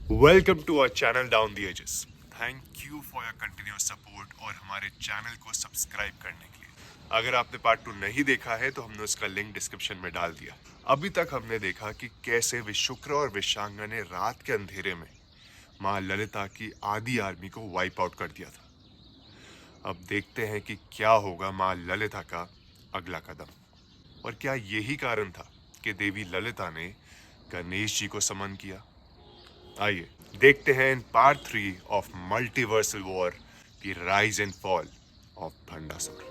Welcome to our channel down the ages. Thank you for your continuous support और हमारे channel को subscribe करने के लिए। अगर आपने पार्ट 2 नहीं देखा है तो हमने उसका लिंक डिस्क्रिप्शन में डाल दिया। अभी तक हमने देखा कि कैसे विशुक्र और विशांगा ने रात के अंधेरे में माँ ललिता की आधी आर्मी को वाइप आउट कर दिया था। अब देखते हैं कि क्या होगा माँ ललिता का अगला कदम, और क्या यही कारण था कि देवी ललिता ने गणेश जी को समन किया। आइए देखते हैं in part 3 of multiversal war the rise and fall of Bhandasur.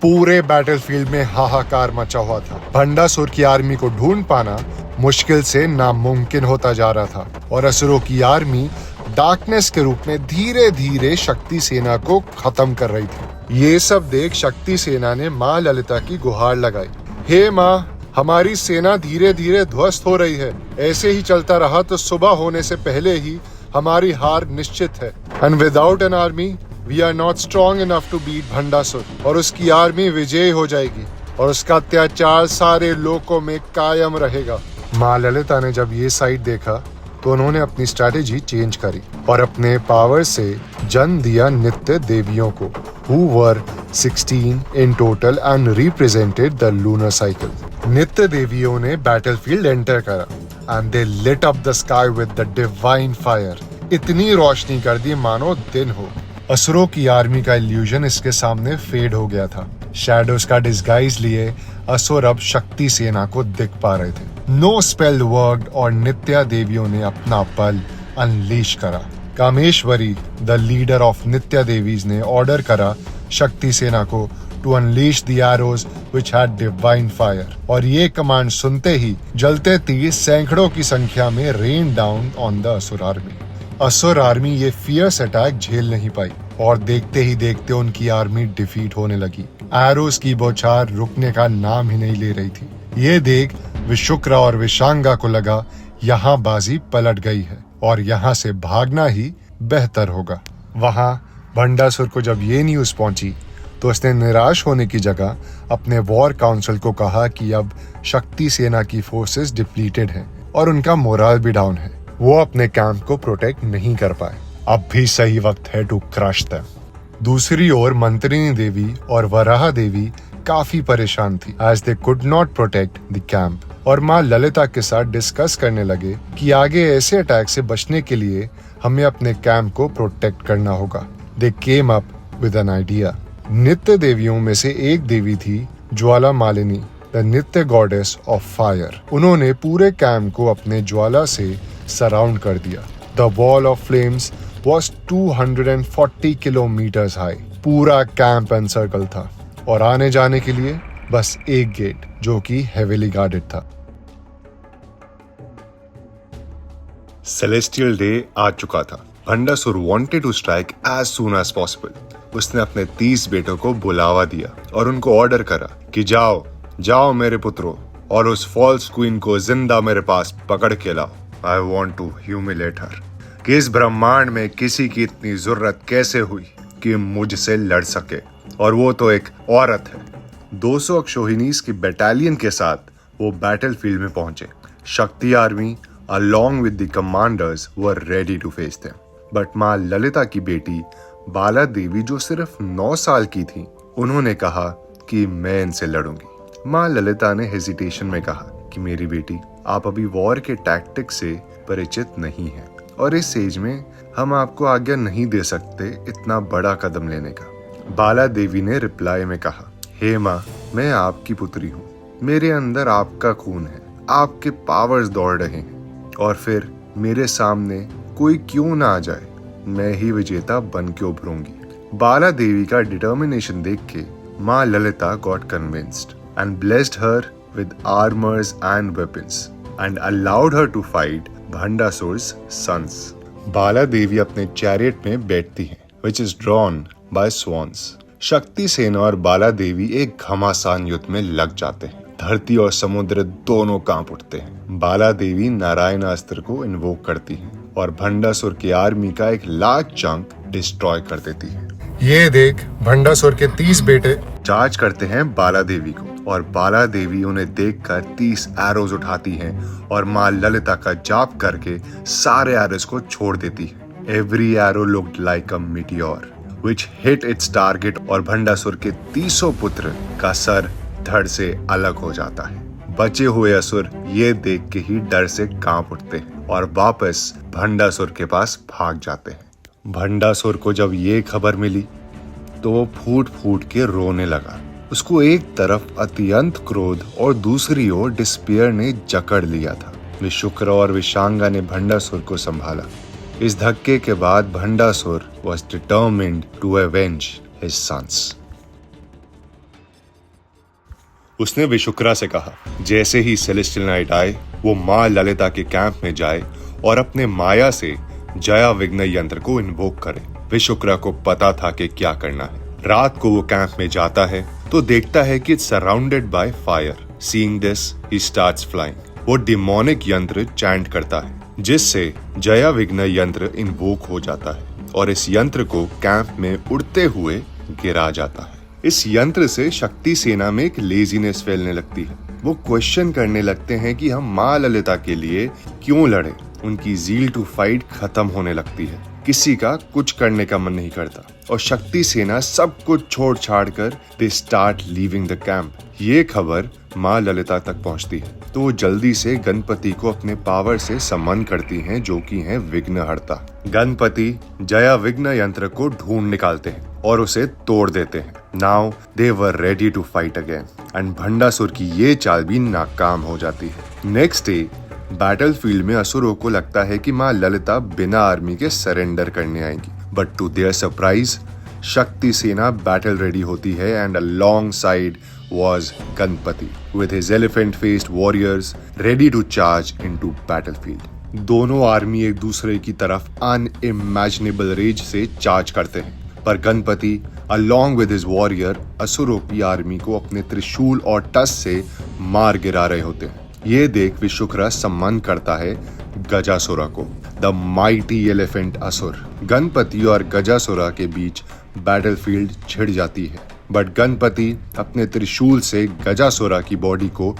पूरे बैटलफील्ड में हाहाकार मचा हुआ था। भंडासुर की आर्मी को ढूंढ पाना मुश्किल से नामुमकिन होता जा रहा था और असुरों की आर्मी डार्कनेस के रूप में धीरे धीरे शक्ति सेना को खत्म कर रही थी। ये सब देख शक्ति सेना ने माँ ललिता की गुहार लगाई, हे माँ, हमारी सेना धीरे धीरे ध्वस्त हो रही है। ऐसे ही चलता रहा तो सुबह होने से पहले ही हमारी हार निश्चित है। And without an army we are not strong enough to beat Bhandasur. और उसकी आर्मी विजयी हो जाएगी और उसका अत्याचार सारे लोकों में कायम रहेगा। माँ ललिता ने जब ये साइड देखा तो उन्होंने अपनी स्ट्रैटेजी चेंज करी और अपने पावर से जन्म दिया नित्य देवियों को, who were 16 in total and represented the lunar cycle. नित्य देवियों ने बैटलफील्ड एंटर करा and they lit up the sky with the divine fire. इतनी रोशनी कर दी मानो दिन हो। असुरों की आर्मी का इल्यूजन इसके सामने फेड हो गया था। शैडोज का डिस्गाइज लिए असुर अब शक्ति सेना को दिख पा रहे थे। नो स्पेल वर्कड और नित्या देवियों ने अपना बल अनलीश करा। Kameshwari the leader of Nitya देवीज ने ऑर्डर करा शक्ति सेना को to unleash the arrows which had divine fire, और ये कमांड सुनते ही जलते तीर सैकड़ों की संख्या में रेन डाउन ऑन द असुर आर्मी। असुर आर्मी ये फियर्स अटैक झेल नहीं पाई और देखते ही देखते उनकी आर्मी डिफीट होने लगी। एरोज की बौछार रुकने का नाम ही नहीं ले रही थी। ये देख विशुक्र और विशांगा को लगा यहाँ बाजी पलट गई है और यहाँ से भागना ही बेहतर होगा। वहां भंडासुर को जब ये न्यूज पहुंची तो उसने निराश होने की जगह अपने वॉर काउंसिल को कहा कि अब शक्ति सेना की फोर्सेस डिप्लीटेड हैं और उनका मोरल भी डाउन है। वो अपने कैंप को प्रोटेक्ट नहीं कर पाए। अब भी सही वक्त है टू क्रश देम। दूसरी ओर मंत्रिनी देवी और वराह देवी काफी परेशान थी as they could not protect the camp, और माँ ललिता के साथ डिस्कस करने लगे कि आगे ऐसे अटैक से बचने के लिए हमें अपने कैंप को प्रोटेक्ट करना होगा। They came up with an idea. नित्य देवियों में से एक देवी थी Jwala Malini, the Nitya goddess of fire. उन्होंने पूरे कैंप को अपने ज्वाला से सराउंड कर दिया। The wall of flames was 240 kilometres high. पूरा कैंप एनसर्कल था और आने जाने के लिए बस एक गेट जो कि हेवीली गार्डेड था। सेलेस्टियल डे आ चुका था। Bhandasur wanted to strike as soon as possible. उसने अपने 30 बेटों को बुलावा दिया और उनको ऑर्डर करा कि जाओ जाओ मेरे पुत्रों, और उस फॉल्स क्वीन को जिंदा मेरे पास पकड़ के लाओ। आई वॉन्ट टू ह्यूमिलेट हर। कि इस ब्रह्मांड में किसी की इतनी जरूरत कैसे हुई कि मुझसे लड़ सके, और वो तो एक औरत है। 200 अक्षोहिनीस की बटालियन के साथ वो बैटलफील्ड में पहुंचे। शक्ति army along with the commanders were ready to face them. But माँ ललिता की बेटी बाला देवी जो सिर्फ 9 साल की थी, उन्होंने कहा कि मैं इनसे लड़ूंगी। माँ ललिता ने हेजिटेशन में कहा कि मेरी बेटी, आप अभी वॉर के टैक्टिक से परिचित नहीं हैं और इस एज में हम आपको आज्ञा नहीं दे सकते इतना बड़ा कदम लेने का। बाला देवी ने रिप्लाई में कहा, हे माँ, मैं आपकी पुत्री हूँ, मेरे अंदर आपका खून है, आपके पावर्स दौड़ रहे हैं, और फिर मेरे सामने कोई क्यों ना आ जाए, मैं ही विजेता बन के उभरूंगी। बाला देवी का डिटर्मिनेशन देख के माँ Lalita got convinced and blessed her with armours and weapons and allowed her to fight भंडासुर's sons. बाला देवी अपने चैरियट में बैठती हैं, which is drawn by swans. शक्ति सेना और बाला देवी एक घमासान युद्ध में लग जाते हैं। धरती और समुद्र दोनों कांप उठते हैं। बाला देवी नारायण अस्त्र को इन्वोक करती हैं और भंडासुर की आर्मी का एक लार्ज चंक डिस्ट्रॉय कर देती है। ये देख भंडासुर के 30 बेटे चार्ज करते हैं बाला देवी को और बाला देवी उन्हें देखकर 30 एरोज उठाती हैं और माँ ललिता का जाप करके सारे एरोज को छोड़ देती है। Every arrow looked like a meteor which hit it's target और भंडासुर के 300 पुत्र का सर धड़ से अलग हो जाता है। बचे हुए असुर ये देख के ही डर से कांप उठते हैं और वापस भंडासुर के पास भाग जाते हैं। भंडासुर को जब ये खबर मिली तो वो फूट फूट के रोने लगा। उसको एक तरफ अत्यंत क्रोध और दूसरी ओर डिस्पेयर ने जकड़ लिया था। विशुक्र और विशांगा ने भंडासुर को संभाला। इस धक्के के बाद Bhandasura was determined to avenge his sons. उसने विशुक्रा से कहा जैसे ही सेलेस्टियल नाइट आए वो माँ ललिता के कैंप में जाए और अपने माया से जया विघ्न यंत्र को इन्वोक करे। विशुक्रा को पता था कि क्या करना है। रात को वो कैंप में जाता है तो देखता है कि it's surrounded by fire. Seeing this he starts flying. वो डिमोनिक यंत्र चैंट करता है जिससे जया विघ्न यंत्र इन्वोक हो जाता है और इस यंत्र को कैंप में उड़ते हुए गिरा जाता है। इस यंत्र से शक्ति सेना में एक लेजीनेस फैलने लगती है। वो क्वेश्चन करने लगते हैं कि हम माँ ललिता के लिए क्यों लड़े। उनकी ज़ील टू फाइट खत्म होने लगती है। किसी का कुछ करने का मन नहीं करता और शक्ति सेना सब कुछ छोड़ छाड़ कर they start leaving the camp. ये खबर माँ ललिता तक पहुंचती है तो वो जल्दी से गणपति को अपने पावर से समन करती हैं जो कि हैं विघ्नहर्ता। गणपति जया विघ्न यंत्र को ढूंढ निकालते हैं और उसे तोड़ देते हैं। Now they were ready to fight again and Bhandasur की ये चाल भी नाकाम हो जाती है। नेक्स्ट डे बैटलफील्ड में असुरों को लगता है कि माँ ललिता बिना आर्मी के सरेंडर करने आएंगी, बट टू देयर सरप्राइज शक्ति सेना बैटल रेडी होती है and alongside was Ganpati with his elephant-faced warriors ready to charge into battlefield. दोनों आर्मी एक दूसरे की तरफ unimaginable रेंज से चार्ज करते हैं पर Ganpati along with his warrior असुरों की आर्मी को अपने त्रिशूल और टस से मार गिरा रहे होते हैं। ये देख विशुक्रा सम्मान करता है गजासुरा को, द माइटी एलिफेंट असुर। गणपति और गजासुरा के बीच बैटलफील्ड छिड़ जाती है बट गणपति अपने त्रिशूल से गजासुरा की बॉडी को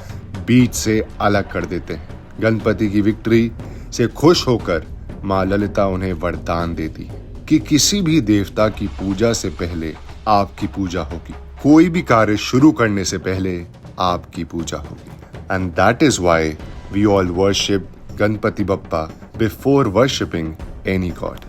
बीच से अलग कर देते हैं। गणपति की विक्ट्री से खुश होकर माँ ललिता उन्हें वरदान देती है कि किसी भी देवता की पूजा से पहले आपकी पूजा होगी। कोई भी कार्य शुरू करने से पहले आपकी पूजा होगी। And that is why we all worship Ganpati Bappa before worshipping any god.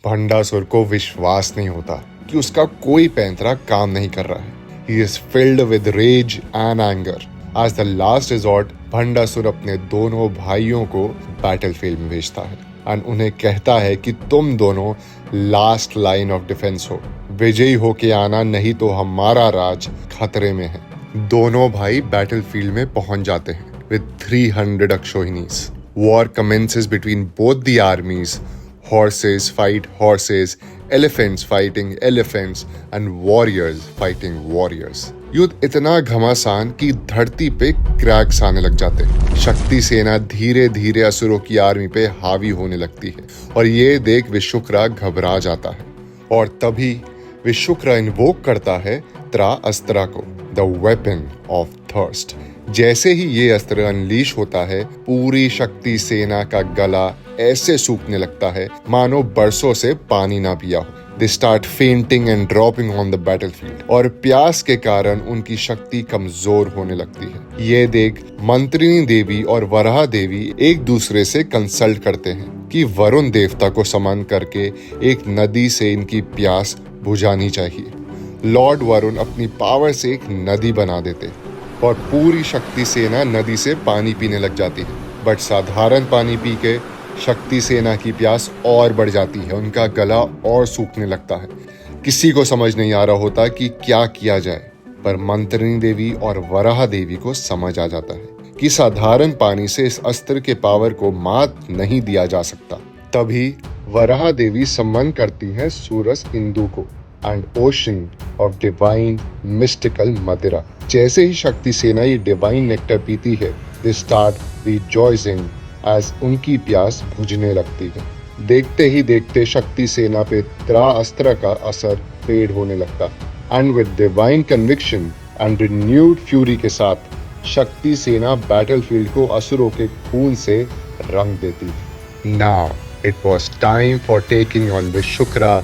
Bhandasura को विश्वास नहीं होता कि उसका कोई पैंतरा काम नहीं कर रहा है। He is filled with rage and anger. As the last resort, Bhandasura अपने दोनों भाइयों को बैटलफील्ड में भेजता है और उन्हें कहता है कि तुम दोनों लास्ट लाइन ऑफ डिफेंस हो, विजयी होके आना नहीं तो हमारा राज खतरे में है। दोनों भाई बैटलफील्ड में पहुंच जाते हैं with 300 अक्षोहिणीज। War commences between both the armies. Horses fight horses, elephants fighting elephants, and warriors fighting warriors. युद्ध इतना घमासान कि धरती पे क्रैक्स आने लग जाते हैं। शक्ति सेना धीरे धीरे असुरों की आर्मी पे हावी होने लगती है और ये देख विशुक्रा घबरा जाता है और तभी विशुक्रा इन्वोक करता है त्रा अस्त्रा को, द वेपन ऑफ थर्स्ट। जैसे ही ये अस्त्र अनलीश होता है पूरी शक्ति सेना का गला ऐसे सूखने लगता है मानो बरसों से पानी ना पिया हो। They start fainting and dropping on the battlefield और प्यास के कारण उनकी शक्ति कमजोर होने लगती है। ये देख मंत्रिनी देवी और वराह देवी एक दूसरे से कंसल्ट करते हैं कि वरुण देवता को समन करके एक नदी से इनकी प्यास बुझानी चाहिए। लॉर्ड वरुण अपनी पावर से एक नदी बना देते और पूरी शक्ति सेना नदी से पानी पीने लग जाती है। बट साधारण पानी पी के शक्ति सेना की प्यास और बढ़ जाती है, उनका गला और सूखने लगता है। किसी को समझ नहीं आ रहा होता कि क्या किया जाए, पर मंत्रिनी देवी और वराह देवी को समझ आ जाता है कि साधारण पानी से इस अस्त्र के पावर को मात नहीं दिया जा सकता। तभी वराह देवी सम्मान करती है सूरज इंदु को and ocean of divine mystical मदिरा। जैसे ही शक्ति सेना ये डिवाइन नेक्टर पीती है, दे स्टार्ट रिजॉइसिंग आज उनकी प्यास बुझने लगती है। देखते ही देखते शक्ति सेना पे त्रा अस्त्र का असर फेड होने लगता and with divine conviction and renewed fury के साथ शक्ति सेना बैटलफील्ड को असुरों के खून से रंग देती। Now it was time for taking on Vishukra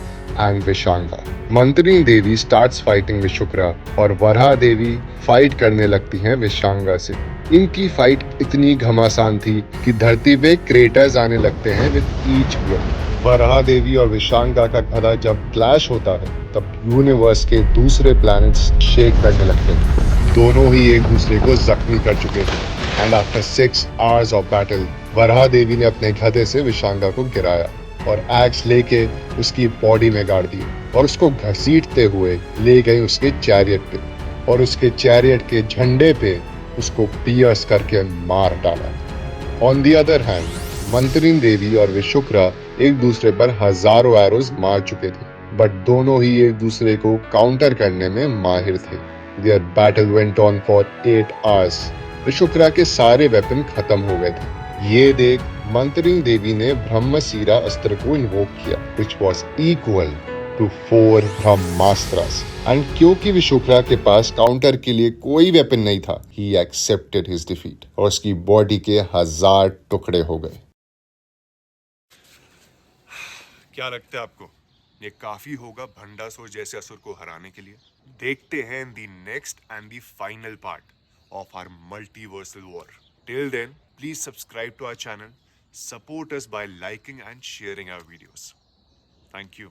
and Vishanga. मंत्री देवी starts fighting Vishukra और वराह देवी फाइट करने लगती हैं विशांगा से। इनकी फाइट इतनी घमासान थी कि धरती पे क्रेटर्स आने लगते हैं विद ईच ब्लो। वराह देवी और विशांगा का गदा जब क्लैश होता है तब यूनिवर्स के दूसरे प्लैनेट्स शेक करने लगते हैं। दोनों ही एक दूसरे को जख्मी कर चुके थे and after 6 hours of battle Varaha Devi ने अपने गधे से विशांगा को गिराया और एक्स लेके उसकी बॉडी में गाड़ दी और उसको घसीटते हुए ले गई उसके चैरियट पे और उसके चैरियट के झंडे पे उसको पियर्स करके मार डाला। ऑन दी अदर हैंड मंत्रिन देवी और विशुक्रा एक दूसरे पर हजारों एरोज मार चुके थे बट दोनों ही एक दूसरे को काउंटर करने में माहिर थे। Their battle went on for 8 hours। Vishukra के सारे वेपन खत्म हो गए थे। ये देख मंत्रिन देवी ने ब्रह्मसीरा अस्त्र को इन्वोक किया which was equal to 4 ब्रह्मास्त्रास and क्योंकि विशुक्रा के पास काउंटर के लिए कोई वेपन नहीं था he accepted his defeat और उसकी बॉडी के 1000 टुकड़े हो गए। क्या लगता है आपको ये काफी होगा भंडासुर जैसे असुर को हराने के लिए? देखते हैं in the next and the final part of our multiversal war. Till then, please subscribe to our channel, support us by liking and sharing our videos. Thank you.